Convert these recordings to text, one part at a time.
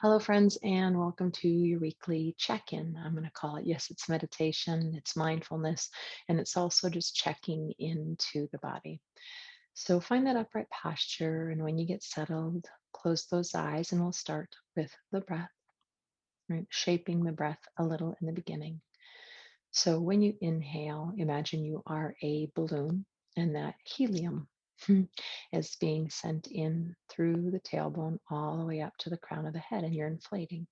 Hello, friends, and welcome to your weekly check in. I'm going to call it, yes, it's meditation, it's mindfulness, and it's also just checking into the body. So find that upright posture, and when you get settled, close those eyes, and we'll start with the breath, right? Shaping the breath a little in the beginning. So when you inhale, imagine you are a balloon, and that helium is being sent in through the tailbone all the way up to the crown of the head, and you're inflating.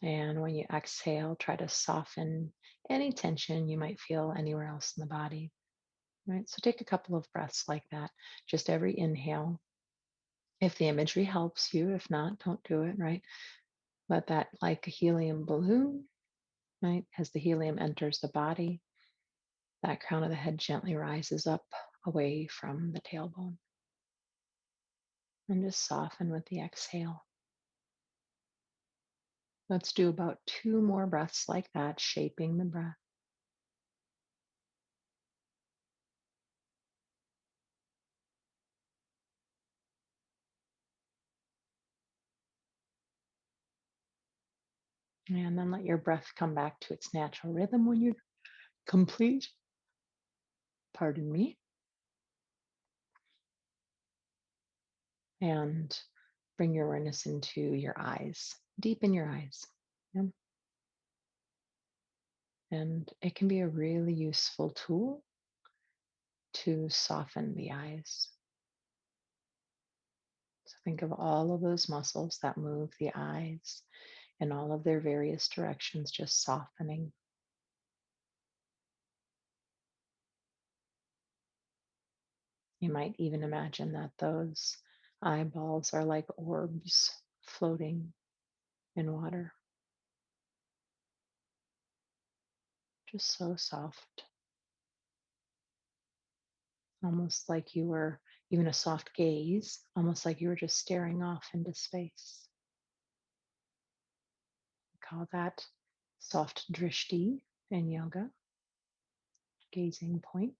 And when you exhale, try to soften any tension you might feel anywhere else in the body, right? So take a couple of breaths like that, just every inhale. If the imagery helps you, if not, don't do it, right? Let that like a helium balloon, right? As the helium enters the body, that crown of the head gently rises up away from the tailbone. And just soften with the exhale. Let's do about two more breaths like that, shaping the breath. And then let your breath come back to its natural rhythm when you're complete. Pardon me. And bring your awareness into your eyes, deep in your eyes. Yeah. And it can be a really useful tool to soften the eyes. So think of all of those muscles that move the eyes in all of their various directions, just softening. You might even imagine that those eyeballs are like orbs floating in water, just so soft, almost like you were even a soft gaze, almost like you were just staring off into space. Call that soft drishti in yoga, gazing point.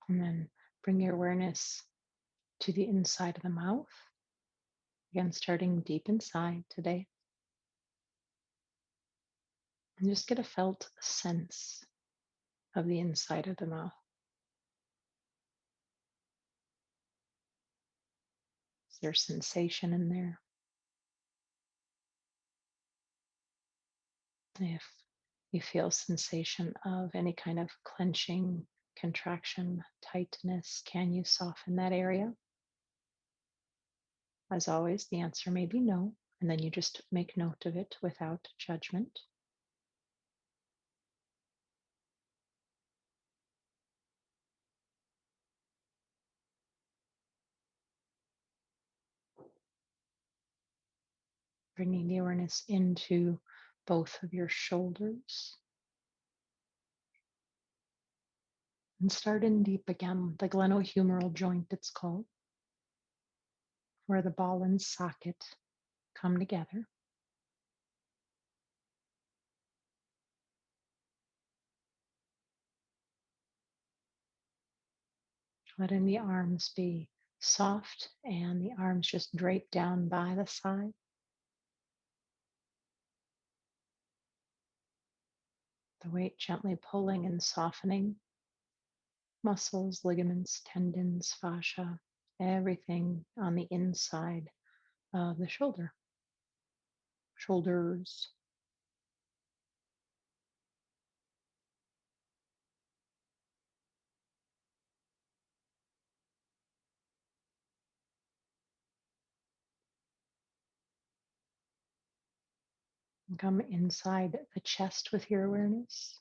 And then bring your awareness to the inside of the mouth. Again, starting deep inside today. And just get a felt sense of the inside of the mouth. Is there sensation in there? If you feel sensation of any kind of clenching, contraction, tightness, can you soften that area? As always, the answer may be no, and then you just make note of it without judgment. Bringing the awareness into both of your shoulders. And start in deep again, the glenohumeral joint, it's called, where the ball and socket come together. Letting the arms be soft and the arms just drape down by the side. The weight gently pulling and softening muscles, ligaments, tendons, fascia, everything on the inside of the shoulders. Come inside the chest with your awareness.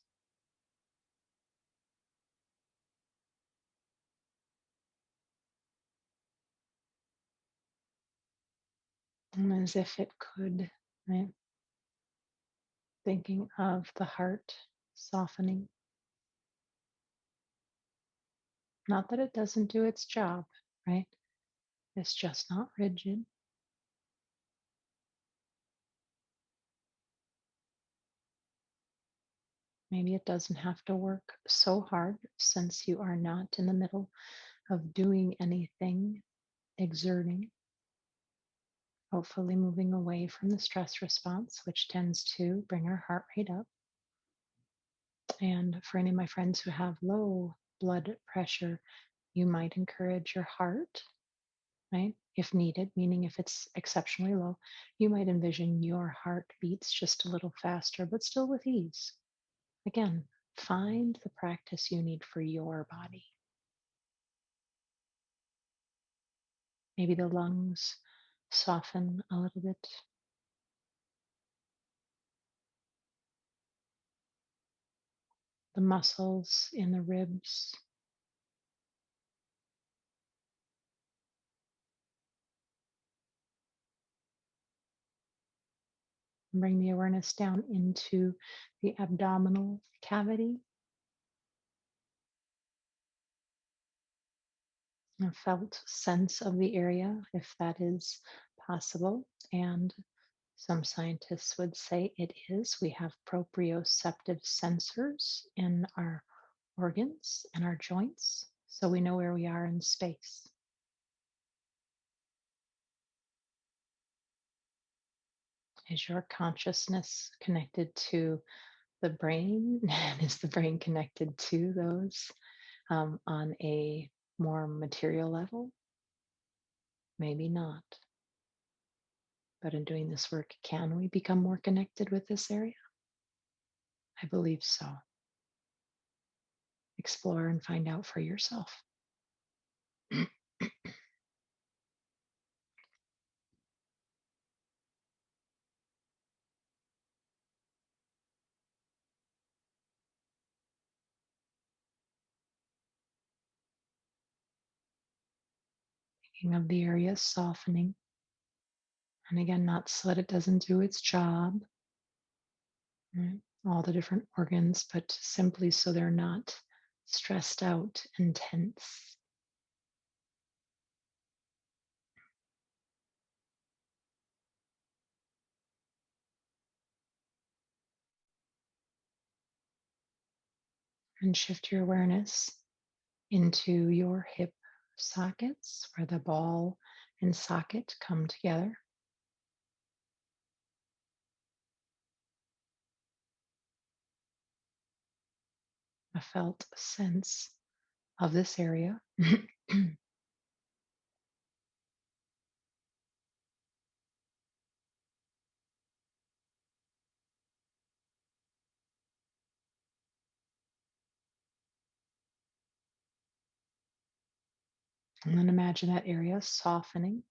And as if it could, right? Thinking of the heart softening. Not that it doesn't do its job, right? It's just not rigid. Maybe it doesn't have to work so hard since you are not in the middle of doing anything, exerting, hopefully moving away from the stress response, which tends to bring our heart rate up. And for any of my friends who have low blood pressure, you might encourage your heart, right? If needed, meaning if it's exceptionally low, you might envision your heart beats just a little faster, but still with ease. Again, find the practice you need for your body. Maybe the lungs soften a little bit, the muscles in the ribs. Bring the awareness down into the abdominal cavity, a felt sense of the area, if that is possible. And some scientists would say it is. We have proprioceptive sensors in our organs and our joints, so we know where we are in space. Is your consciousness connected to the brain? And is the brain connected to those on a more material level? Maybe not. But in doing this work, can we become more connected with this area? I believe so. Explore and find out for yourself. Thinking of the area softening. And again, not so that it doesn't do its job, right? All the different organs, but simply so they're not stressed out and tense. And shift your awareness into your hip sockets where the ball and socket come together. A felt sense of this area. And then imagine that area softening,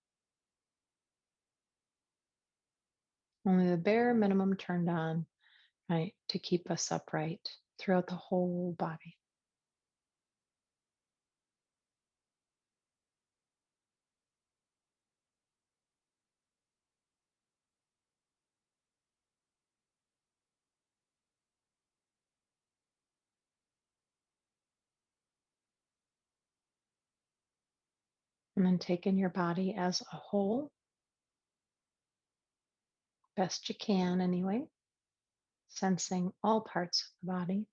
only the bare minimum turned on, right, to keep us upright throughout the whole body. And then take in your body as a whole, best you can anyway, sensing all parts of the body.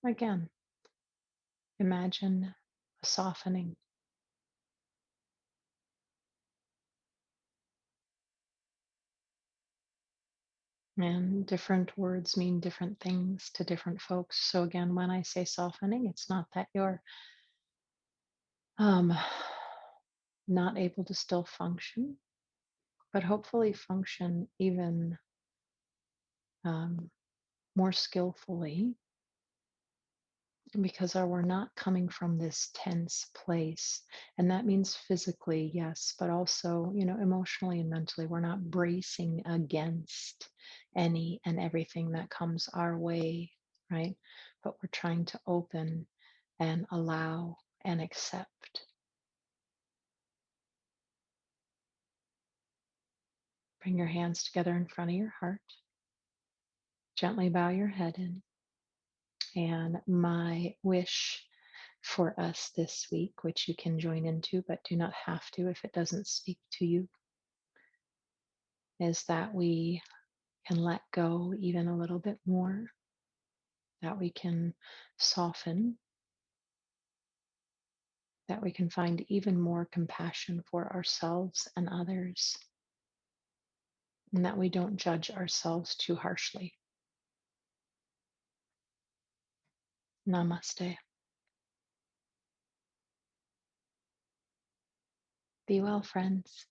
Again, imagine a softening. And different words mean different things to different folks. So again, when I say softening, it's not that you're um, not able to still function, but hopefully function even um, more skillfully because we're not coming from this tense place. And that means physically, yes, but also, emotionally and mentally, we're not bracing against any and everything that comes our way, right? But we're trying to open. and allow and accept. Bring your hands together in front of your heart. Gently bow your head in. And my wish for us this week, which you can join into but do not have to if it doesn't speak to you, is that we can let go even a little bit more, that we can soften, that we can find even more compassion for ourselves and others, and that we don't judge ourselves too harshly. Namaste. Be well, friends.